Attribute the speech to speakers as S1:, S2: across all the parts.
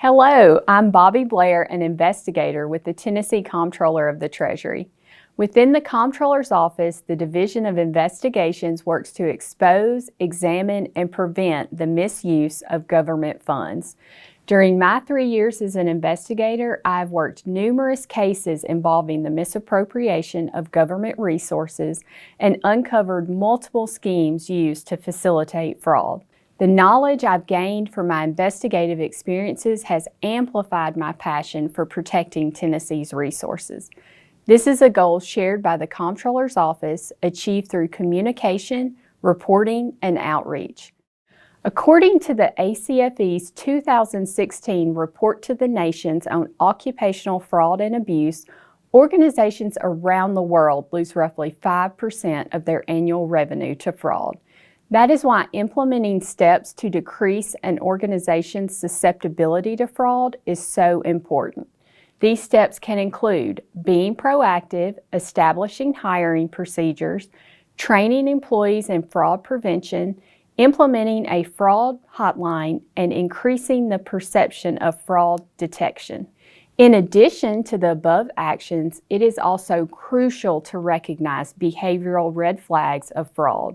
S1: Hello, I'm Bobby Blair, an investigator with the Tennessee Comptroller of the Treasury. Within the Comptroller's Office, the Division of Investigations works to expose, examine, and prevent the misuse of government funds. During my 3 years as an investigator, I've worked numerous cases involving the misappropriation of government resources and uncovered multiple schemes used to facilitate fraud. The knowledge I've gained from my investigative experiences has amplified my passion for protecting Tennessee's resources. This is a goal shared by the Comptroller's Office, achieved through communication, reporting, and outreach. According to the ACFE's 2016 Report to the Nations on Occupational Fraud and Abuse, organizations around the world lose roughly 5% of their annual revenue to fraud. That is why implementing steps to decrease an organization's susceptibility to fraud is so important. These steps can include being proactive, establishing hiring procedures, training employees in fraud prevention, implementing a fraud hotline, and increasing the perception of fraud detection. In addition to the above actions, it is also crucial to recognize behavioral red flags of fraud.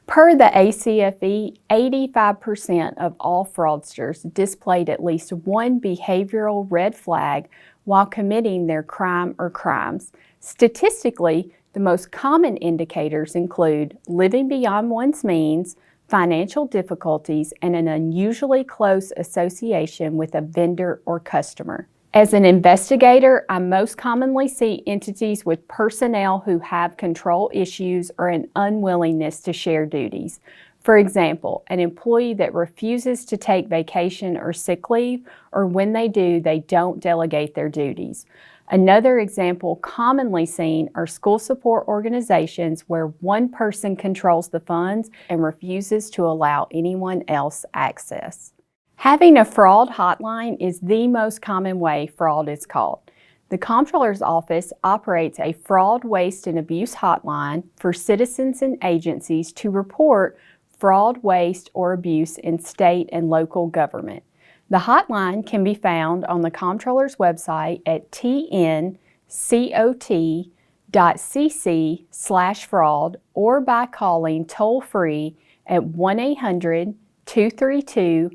S1: Per the ACFE, 85% of all fraudsters displayed at least one behavioral red flag while committing their crime or crimes. Statistically, the most common indicators include living beyond one's means, financial difficulties, and an unusually close association with a vendor or customer. As an investigator, I most commonly see entities with personnel who have control issues or an unwillingness to share duties. For example, an employee that refuses to take vacation or sick leave, or when they do, they don't delegate their duties. Another example commonly seen are school support organizations where one person controls the funds and refuses to allow anyone else access. Having a fraud hotline is the most common way fraud is caught. The Comptroller's Office operates a fraud, waste, and abuse hotline for citizens and agencies to report fraud, waste, or abuse in state and local government. The hotline can be found on the Comptroller's website at tncot.cc/fraud or by calling toll-free at 1-800-232-5454.